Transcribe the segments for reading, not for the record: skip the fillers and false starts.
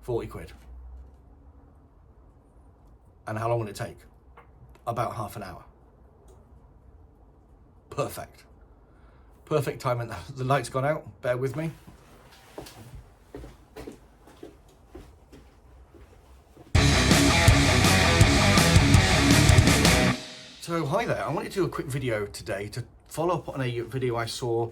40 quid. And how long will it take? About half an hour. Perfect. Perfect timing. The light's gone out, bear with me. So hi there, I wanted to do a quick video today to follow up on a video I saw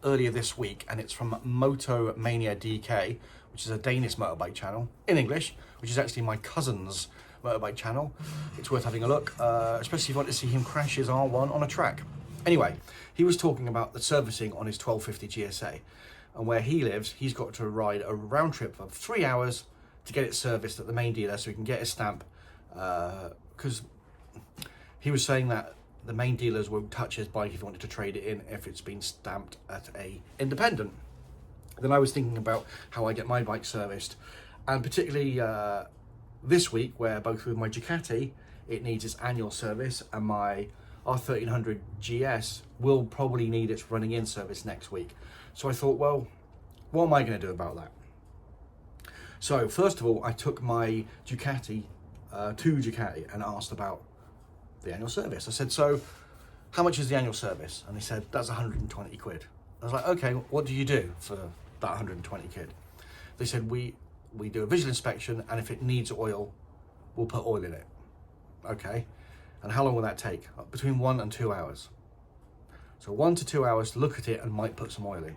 earlier this week, and it's from Moto Mania DK, which is a Danish motorbike channel in English, which is actually my cousin's motorbike channel. It's worth having a look, especially if you want to see him crash his R1 on a track. Anyway, he was talking about the servicing on his 1250 GSA, and where he lives, he's got to ride a round trip of 3 hours to get it serviced at the main dealer so he can get his stamp, because he was saying that the main dealers won't touch his bike if he wanted to trade it in if it's been stamped at a independent. Then I was thinking about how I get my bike serviced, and particularly this week, where both with my Ducati, it needs its annual service, and my R1300 GS will probably need its running in service next week. So I thought, well, what am I going to do about that? So first of all, I took my Ducati to Ducati and asked about the annual service. I said, so how much is the annual service? And they said, that's 120 quid. I was like, okay, what do you do for that 120 quid? They said, we do a visual inspection, and if it needs oil, we'll put oil in it. Okay, and how long will that take? Between 1 and 2 hours. So 1 to 2 hours to look at it and might put some oil in.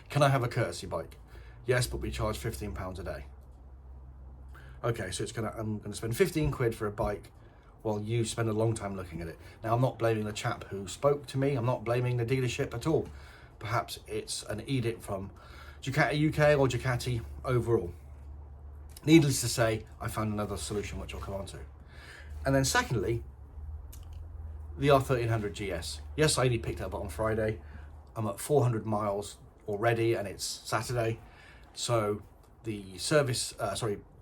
Can I have a courtesy bike? Yes, but we charge £15 a day. Okay, so I'm gonna spend 15 quid for a bike while you spend a long time looking at it. Now, I'm not blaming the chap who spoke to me. I'm not blaming the dealership at all. Perhaps it's an edict from Ducati UK or Ducati overall. Needless to say, I found another solution, which I'll come on to. And then secondly, the R1300 GS. Yes, I only picked it up on Friday. I'm at 400 miles already, and it's Saturday. So the service,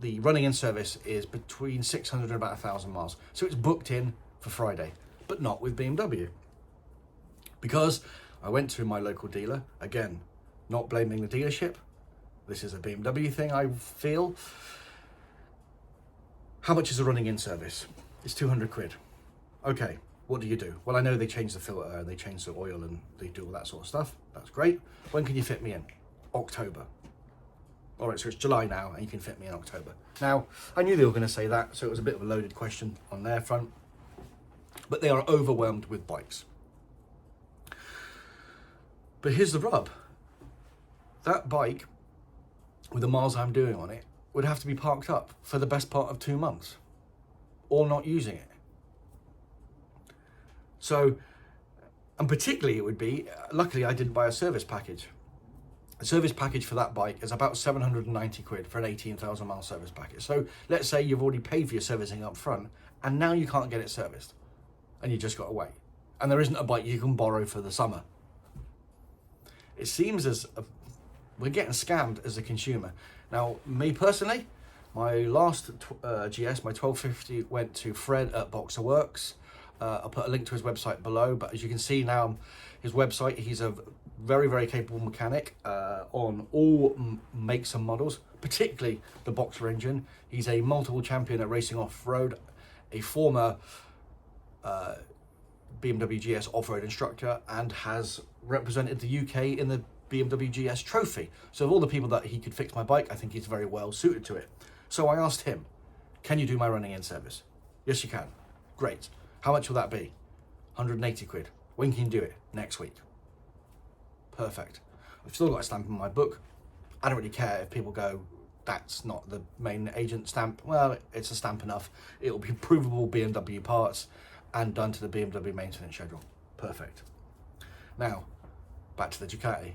the running in service is between 600 and about 1,000 miles. So it's booked in for Friday, but not with BMW. Because I went to my local dealer, again, not blaming the dealership. This is a BMW thing, I feel. How much is a running in service? It's 200 quid. Okay, what do you do? Well, I know they change the filter, they change the oil, and they do all that sort of stuff. That's great. When can you fit me in? October. All right, so it's July now, and you can fit me in October. Now, I knew they were going to say that, so it was a bit of a loaded question on their front, but they are overwhelmed with bikes. But here's the rub. That bike, with the miles I'm doing on it, would have to be parked up for the best part of 2 months, or not using it. So, and particularly it would be, luckily I didn't buy a service package. The service package for that bike is about 790 quid for an 18,000 mile service package. So let's say you've already paid for your servicing up front, and now you can't get it serviced, and you just got to wait. And there isn't a bike you can borrow for the summer. It seems we're getting scammed as a consumer. Now, me personally, my last GS, my 1250, went to Fred at Boxer Works. I'll put a link to his website below, but as you can see now, his website, he's a very, very capable mechanic on all makes and models, particularly the Boxer engine. He's a multiple champion at racing off-road, a former BMW GS off-road instructor, and has represented the UK in the BMW GS trophy. So of all the people that he could fix my bike, I think he's very well suited to it. So I asked him, can you do my running in service? Yes, you can. Great. How much will that be? 180 quid. When can you do it? Next week. Perfect. I've still got a stamp in my book. I don't really care if people go, that's not the main agent stamp. Well, it's a stamp enough. It'll be provable BMW parts and done to the BMW maintenance schedule. Perfect. Now, back to the Ducati.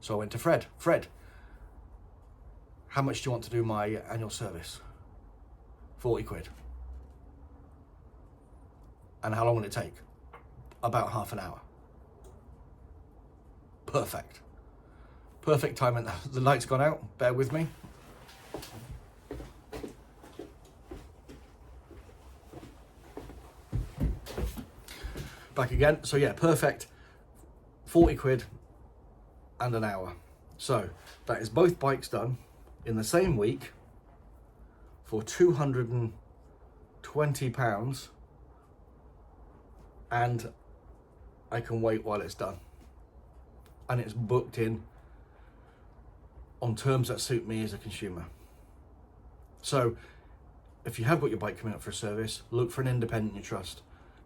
So I went to Fred. Fred, how much do you want to do my annual service? 40 quid. And how long will it take? About half an hour. Perfect. Perfect timing. The light's gone out, bear with me. Back again. So yeah, perfect. 40 quid and an hour. So that is both bikes done in the same week for £220, and I can wait while it's done. And it's booked in on terms that suit me as a consumer. So if you have got your bike coming up for a service, look for an independent you trust.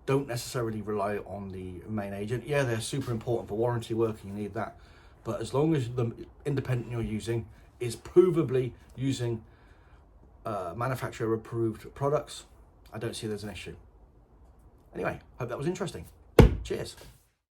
Don't necessarily rely on the main agent. Yeah, they're super important for warranty work and you need that. But as long as the independent you're using is provably using manufacturer approved products, I don't see there's an issue. Anyway, hope that was interesting. Cheers.